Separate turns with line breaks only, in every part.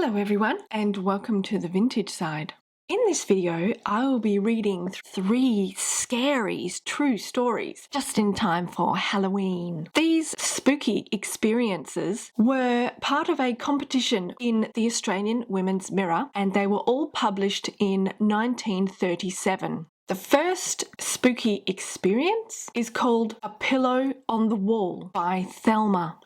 Hello everyone and welcome to the Vintage Side. In this video, I will be reading 3 scary true stories just in time for Halloween. These spooky experiences were part of a competition in the Australian Women's Mirror and they were all published in 1937. The first spooky experience is called A Pillow on the Wall by Thelma.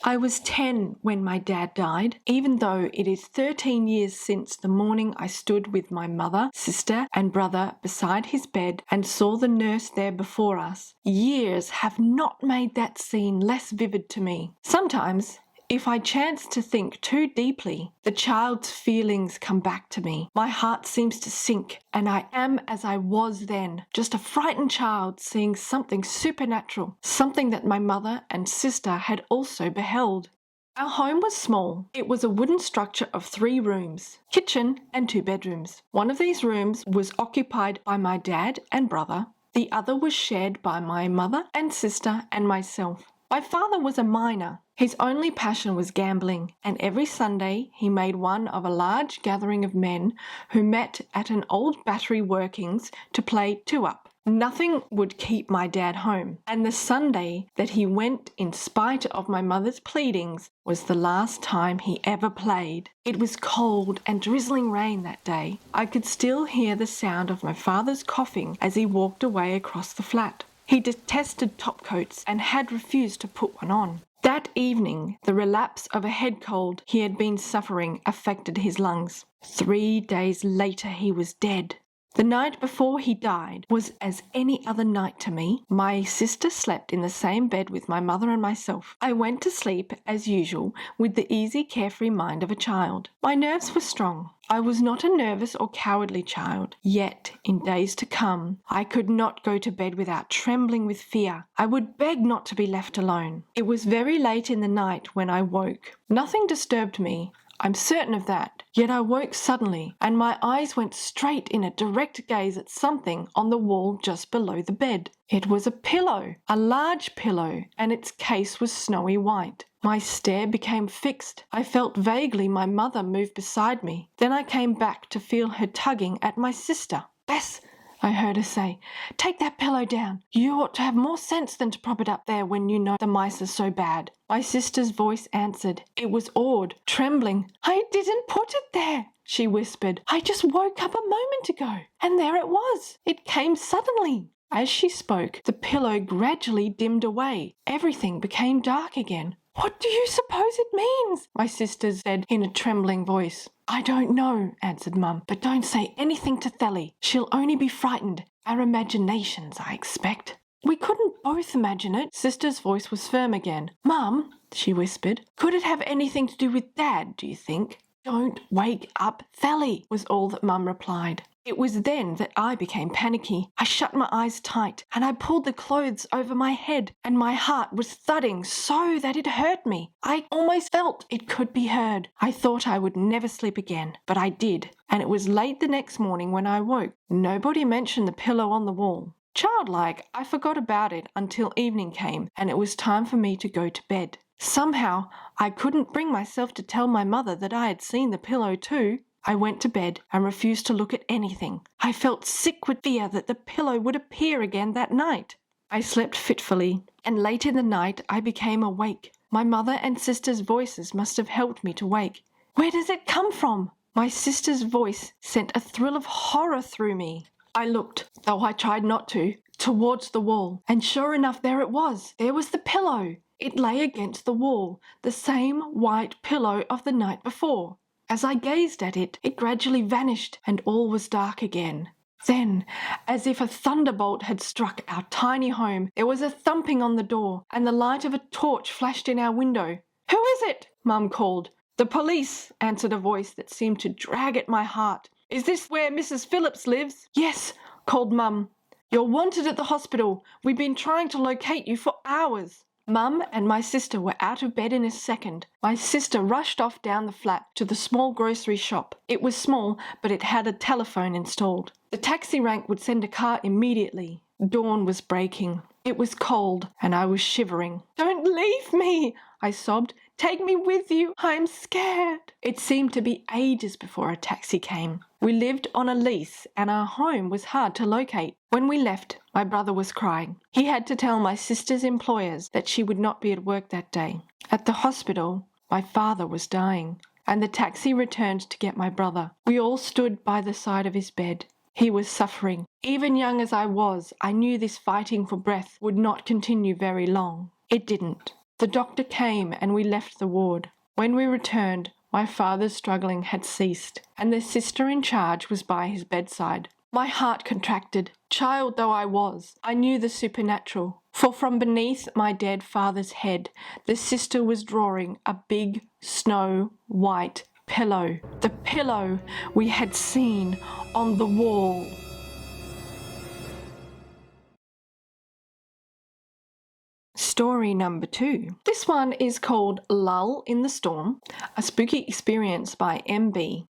I was 10 when my dad died, even though it is 13 years since the morning I stood with my mother, sister and brother beside his bed and saw the nurse there before us. Years have not made that scene less vivid to me. Sometimes, if I chance to think too deeply, the child's feelings come back to me. My heart seems to sink, and I am as I was then, just a frightened child seeing something supernatural, something that my mother and sister had also beheld. Our home was small. It was a wooden structure of 3 rooms, kitchen and 2 bedrooms. One of these rooms was occupied by my dad and brother. The other was shared by my mother and sister and myself. My father was a miner. His only passion was gambling, and every Sunday he made one of a large gathering of men who met at an old battery workings to play 2-up. Nothing would keep my dad home, and the Sunday that he went in spite of my mother's pleadings was the last time he ever played. It was cold and drizzling rain that day. I could still hear the sound of my father's coughing as he walked away across the flat. He detested topcoats and had refused to put one on. That evening, the relapse of a head cold he had been suffering affected his lungs. 3 days later, he was dead. The night before he died was as any other night to me. My sister slept in the same bed with my mother and myself. I went to sleep, as usual, with the easy, carefree mind of a child. My nerves were strong. I was not a nervous or cowardly child. Yet, in days to come, I could not go to bed without trembling with fear. I would beg not to be left alone. It was very late in the night when I woke. Nothing disturbed me. I'm certain of that. Yet I woke suddenly, and my eyes went straight in a direct gaze at something on the wall just below the bed. It was a pillow, a large pillow, and its case was snowy white. My stare became fixed. I felt vaguely my mother move beside me. Then I came back to feel her tugging at my sister. "Bess," I heard her say, "take that pillow down. You ought to have more sense than to prop it up there when you know the mice are so bad." My sister's voice answered. It was awed, trembling. "I didn't put it there," she whispered. "I just woke up a moment ago, and there it was. It came suddenly." As she spoke, the pillow gradually dimmed away. Everything became dark again. "What do you suppose it means?" my sister said in a trembling voice. "I don't know," answered Mum, "but don't say anything to Thelly. She'll only be frightened. Our imaginations, I expect." "We couldn't both imagine it." Sister's voice was firm again. "Mum," she whispered, "could it have anything to do with Dad, do you think?" "Don't wake up Thelly," was all that Mum replied. It was then that I became panicky. I shut my eyes tight and I pulled the clothes over my head, and my heart was thudding so that it hurt me. I almost felt it could be heard. I thought I would never sleep again, but I did, and it was late the next morning when I woke. Nobody mentioned the pillow on the wall. Childlike, I forgot about it until evening came and it was time for me to go to bed. Somehow, I couldn't bring myself to tell my mother that I had seen the pillow too. I went to bed and refused to look at anything. I felt sick with fear that the pillow would appear again that night. I slept fitfully, and late in the night I became awake. My mother and sister's voices must have helped me to wake. "Where does it come from?" My sister's voice sent a thrill of horror through me. I looked, though I tried not to, towards the wall, and sure enough there it was. There was the pillow. It lay against the wall, the same white pillow of the night before. As I gazed at it, it gradually vanished and all was dark again. Then, as if a thunderbolt had struck our tiny home, there was a thumping on the door and the light of a torch flashed in our window. "Who is it?" Mum called. "The police," answered a voice that seemed to drag at my heart. "Is this where Mrs. Phillips lives?" "Yes," called Mum. "You're wanted at the hospital. We've been trying to locate you for hours." Mum and my sister were out of bed in a second. My sister rushed off down the flat to the small grocery shop. It was small, but it had a telephone installed. The taxi rank would send a car immediately. Dawn was breaking. It was cold, and I was shivering. "Don't leave me," I sobbed. Take me with you. I'm scared." It seemed to be ages before a taxi came. We lived on a lease and our home was hard to locate. When we left, my brother was crying. He had to tell my sister's employers that she would not be at work that day. At the hospital, my father was dying, and the taxi returned to get my brother. We all stood by the side of his bed. He was suffering. Even young as I was, I knew this fighting for breath would not continue very long. It didn't. The doctor came and we left the ward. When we returned, my father's struggling had ceased, and the sister in charge was by his bedside. My heart contracted. Child though I was, I knew the supernatural. For from beneath my dead father's head, the sister was drawing a big snow-white pillow. The pillow we had seen on the wall. Story number 2. This one is called Lull in the Storm, a spooky experience by MB.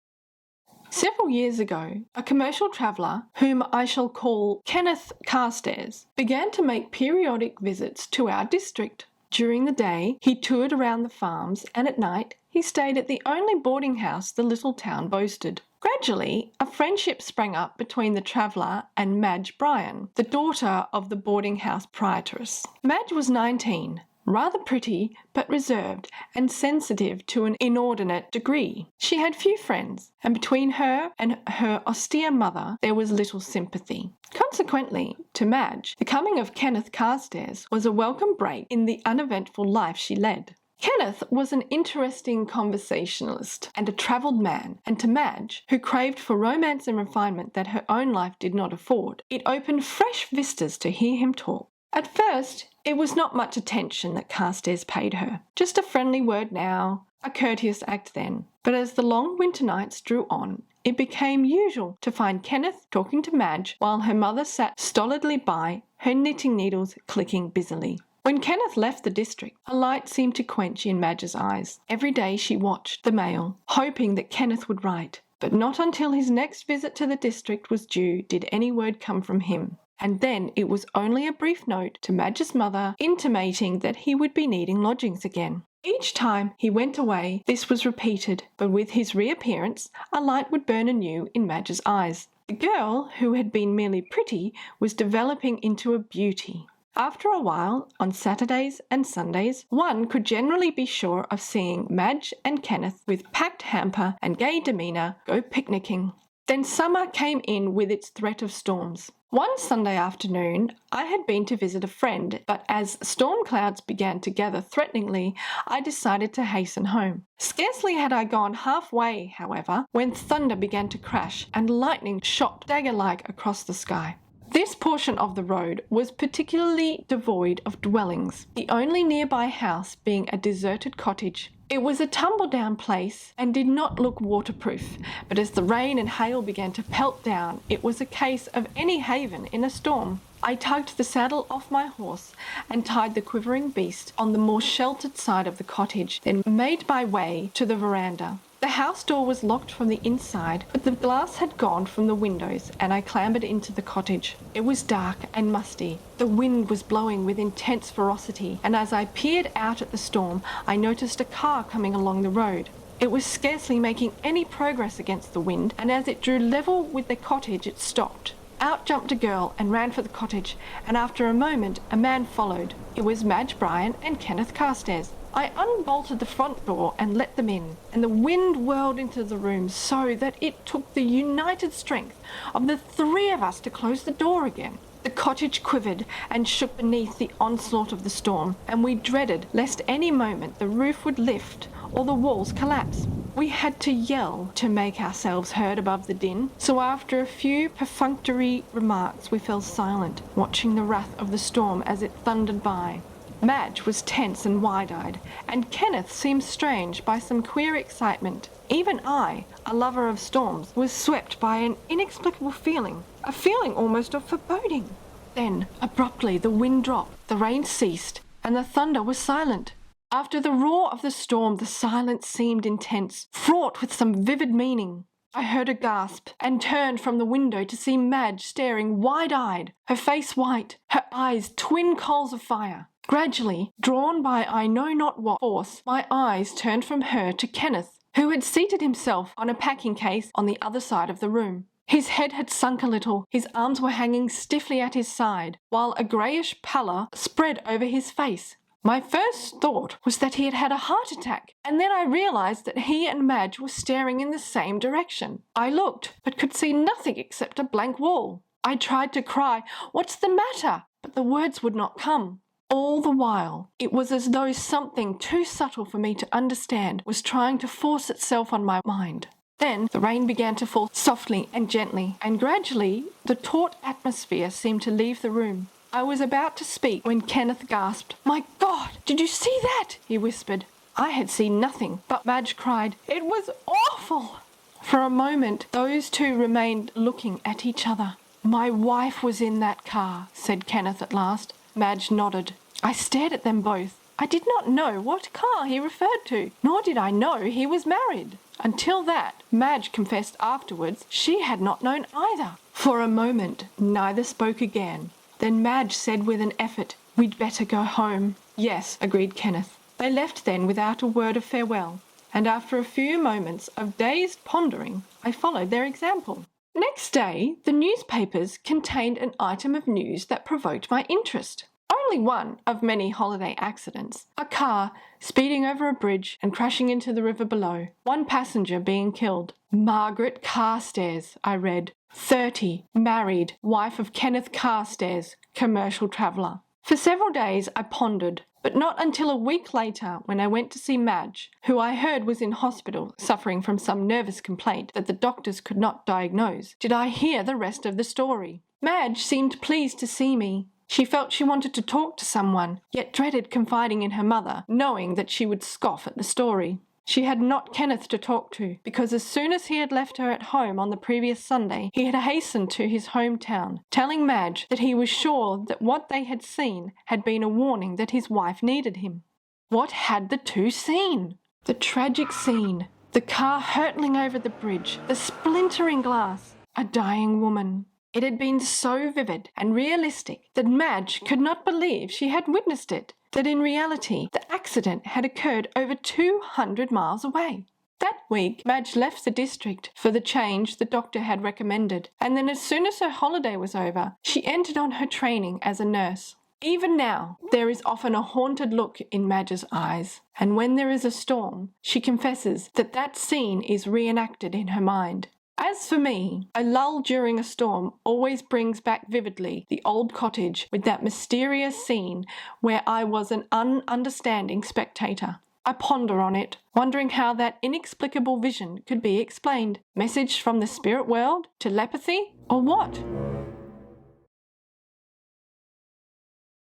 Several years ago, a commercial traveller, whom I shall call Kenneth Carstairs, began to make periodic visits to our district. During the day, he toured around the farms, and at night, he stayed at the only boarding house the little town boasted. Gradually, a friendship sprang up between the traveller and Madge Bryan, the daughter of the boarding house proprietress. Madge was 19, rather pretty but reserved and sensitive to an inordinate degree. She had few friends, and between her and her austere mother there was little sympathy. Consequently, to Madge, the coming of Kenneth Carstairs was a welcome break in the uneventful life she led. Kenneth was an interesting conversationalist and a travelled man, and to Madge, who craved for romance and refinement that her own life did not afford, it opened fresh vistas to hear him talk. At first, it was not much attention that Carstairs paid her, just a friendly word now, a courteous act then. But as the long winter nights drew on, it became usual to find Kenneth talking to Madge while her mother sat stolidly by, her knitting needles clicking busily. When Kenneth left the district, a light seemed to quench in Madge's eyes. Every day she watched the mail, hoping that Kenneth would write, but not until his next visit to the district was due did any word come from him. And then it was only a brief note to Madge's mother intimating that he would be needing lodgings again. Each time he went away, this was repeated, but with his reappearance, a light would burn anew in Madge's eyes. The girl, who had been merely pretty, was developing into a beauty. After a while, on Saturdays and Sundays, one could generally be sure of seeing Madge and Kenneth with packed hamper and gay demeanour go picnicking. Then summer came in with its threat of storms. One Sunday afternoon, I had been to visit a friend, but as storm clouds began to gather threateningly, I decided to hasten home. Scarcely had I gone halfway, however, when thunder began to crash and lightning shot dagger-like across the sky. This portion of the road was particularly devoid of dwellings, the only nearby house being a deserted cottage. It was a tumble-down place and did not look waterproof, but as the rain and hail began to pelt down, it was a case of any haven in a storm. I tugged the saddle off my horse and tied the quivering beast on the more sheltered side of the cottage, then made my way to the veranda. The house door was locked from the inside, but the glass had gone from the windows, and I clambered into the cottage. It was dark and musty. The wind was blowing with intense ferocity, and as I peered out at the storm, I noticed a car coming along the road. It was scarcely making any progress against the wind, and as it drew level with the cottage, it stopped. Out jumped a girl and ran for the cottage, and after a moment, a man followed. It was Madge Bryan and Kenneth Carstairs. I unbolted the front door and let them in, and the wind whirled into the room so that it took the united strength of the three of us to close the door again. The cottage quivered and shook beneath the onslaught of the storm, and we dreaded lest any moment the roof would lift or the walls collapse. We had to yell to make ourselves heard above the din, so after a few perfunctory remarks we fell silent, watching the wrath of the storm as it thundered by. Madge was tense and wide-eyed, and Kenneth seemed strange by some queer excitement. Even I, a lover of storms, was swept by an inexplicable feeling, a feeling almost of foreboding. Then, abruptly, the wind dropped, the rain ceased, and the thunder was silent. After the roar of the storm, the silence seemed intense, fraught with some vivid meaning. I heard a gasp and turned from the window to see Madge staring wide-eyed, her face white, her eyes twin coals of fire. Gradually, drawn by I know not what force, my eyes turned from her to Kenneth, who had seated himself on a packing case on the other side of the room. His head had sunk a little, his arms were hanging stiffly at his side, while a greyish pallor spread over his face. My first thought was that he had had a heart attack, and then I realised that he and Madge were staring in the same direction. I looked, but could see nothing except a blank wall. I tried to cry, "What's the matter?" but the words would not come. All the while, it was as though something too subtle for me to understand was trying to force itself on my mind. Then the rain began to fall softly and gently, and gradually the taut atmosphere seemed to leave the room. I was about to speak when Kenneth gasped. "My God, did you see that?" he whispered. I had seen nothing, but Madge cried, "It was awful!" For a moment, those two remained looking at each other. "My wife was in that car," said Kenneth at last. Madge nodded. I stared at them both. I did not know what car he referred to, nor did I know he was married. Until that, Madge confessed afterwards, she had not known either. For a moment, neither spoke again. Then Madge said with an effort, "We'd better go home." "Yes," agreed Kenneth. They left then without a word of farewell, and after a few moments of dazed pondering, I followed their example. Next day, the newspapers contained an item of news that provoked my interest. Only one of many holiday accidents. A car speeding over a bridge and crashing into the river below. One passenger being killed. Margaret Carstairs, I read. 30, married, wife of Kenneth Carstairs, commercial traveller. For several days I pondered, but not until a week later when I went to see Madge, who I heard was in hospital suffering from some nervous complaint that the doctors could not diagnose, did I hear the rest of the story. Madge seemed pleased to see me. She felt she wanted to talk to someone, yet dreaded confiding in her mother, knowing that she would scoff at the story. She had not Kenneth to talk to, because as soon as he had left her at home on the previous Sunday, he had hastened to his hometown, telling Madge that he was sure that what they had seen had been a warning that his wife needed him. What had the two seen? The tragic scene, the car hurtling over the bridge, the splintering glass, a dying woman. It had been so vivid and realistic that Madge could not believe she had witnessed it, that in reality the accident had occurred over 200 miles away. That week, Madge left the district for the change the doctor had recommended, and then as soon as her holiday was over, she entered on her training as a nurse. Even now, there is often a haunted look in Madge's eyes, and when there is a storm, she confesses that that scene is reenacted in her mind. As for me, a lull during a storm always brings back vividly the old cottage with that mysterious scene where I was an ununderstanding spectator. I ponder on it, wondering how that inexplicable vision could be explained. Message from the spirit world? Telepathy? Or what?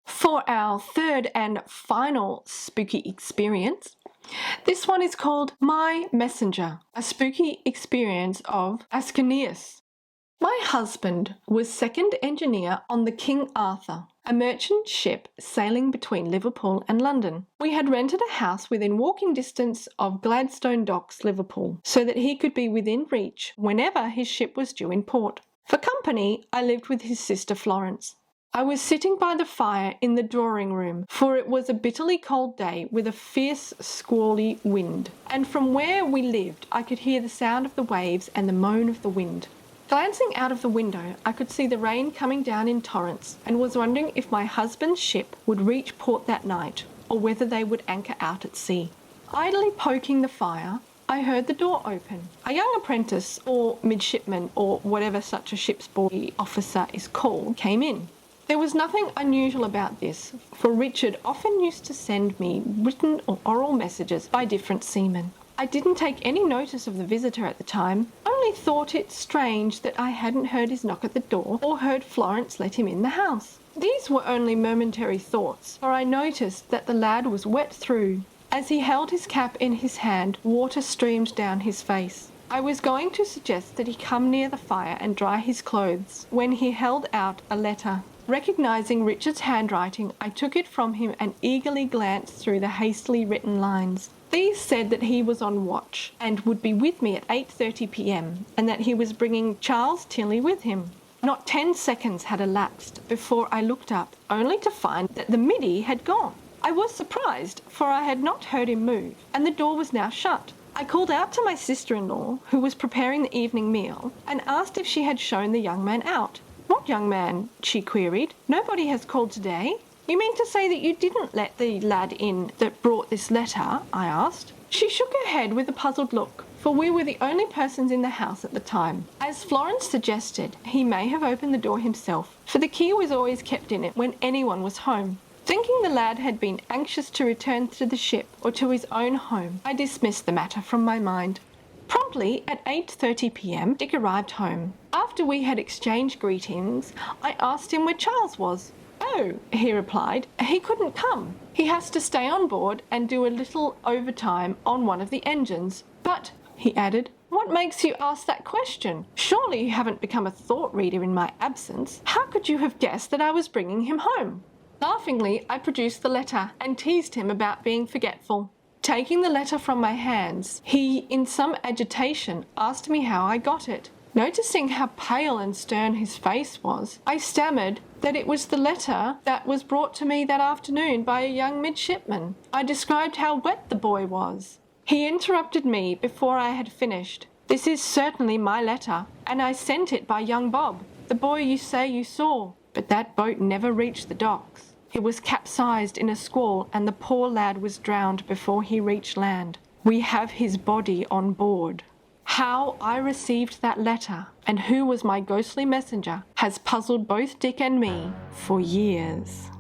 For our third and final spooky experience, this one is called My Messenger, a spooky experience of Ascanius. My husband was second engineer on the King Arthur, a merchant ship sailing between Liverpool and London. We had rented a house within walking distance of Gladstone Docks, Liverpool, so that he could be within reach whenever his ship was due in port. For company, I lived with his sister Florence. I was sitting by the fire in the drawing room, for it was a bitterly cold day with a fierce squally wind, and from where we lived I could hear the sound of the waves and the moan of the wind. Glancing out of the window, I could see the rain coming down in torrents, and was wondering if my husband's ship would reach port that night, or whether they would anchor out at sea. Idly poking the fire, I heard the door open. A young apprentice, or midshipman, or whatever such a ship's boy officer is called, came in. There was nothing unusual about this, for Richard often used to send me written or oral messages by different seamen. I didn't take any notice of the visitor at the time, only thought it strange that I hadn't heard his knock at the door or heard Florence let him in the house. These were only momentary thoughts, for I noticed that the lad was wet through. As he held his cap in his hand, water streamed down his face. I was going to suggest that he come near the fire and dry his clothes, when he held out a letter. Recognizing Richard's handwriting, I took it from him and eagerly glanced through the hastily written lines. These said that he was on watch and would be with me at 8:30 p.m. and that he was bringing Charles Tilly with him. Not 10 seconds had elapsed before I looked up, only to find that the middy had gone. I was surprised, for I had not heard him move, and the door was now shut. I called out to my sister-in-law, who was preparing the evening meal, and asked if she had shown the young man out. "What young man?" she queried. "Nobody has called today." "You mean to say that you didn't let the lad in that brought this letter?" I asked. She shook her head with a puzzled look, for we were the only persons in the house at the time. As Florence suggested, he may have opened the door himself, for the key was always kept in it when anyone was home. Thinking the lad had been anxious to return to the ship or to his own home, I dismissed the matter from my mind. Promptly at 8:30 p.m, Dick arrived home. After we had exchanged greetings, I asked him where Charles was. "Oh," he replied, "he couldn't come. He has to stay on board and do a little overtime on one of the engines. But," he added, "what makes you ask that question? Surely you haven't become a thought reader in my absence. How could you have guessed that I was bringing him home?" Laughingly, I produced the letter and teased him about being forgetful. Taking the letter from my hands, he, in some agitation, asked me how I got it. Noticing how pale and stern his face was, I stammered that it was the letter that was brought to me that afternoon by a young midshipman. I described how wet the boy was. He interrupted me before I had finished. "This is certainly my letter, and I sent it by young Bob, the boy you say you saw. But that boat never reached the docks. It was capsized in a squall, and the poor lad was drowned before he reached land. We have his body on board." How I received that letter and who was my ghostly messenger has puzzled both Dick and me for years.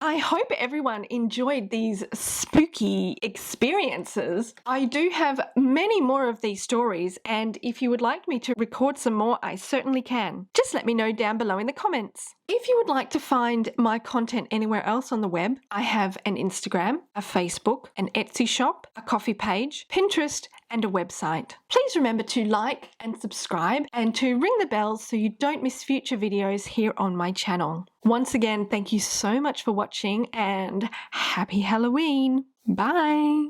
I hope everyone enjoyed these spooky experiences. I do have many more of these stories, and if you would like me to record some more, I certainly can. Just let me know down below in the comments. If you would like to find my content anywhere else on the web, I have an Instagram, a Facebook, an Etsy shop, a coffee page, Pinterest, and a website. Please remember to like and subscribe and to ring the bells so you don't miss future videos here on my channel. Once again, thank you so much for watching and happy Halloween. Bye.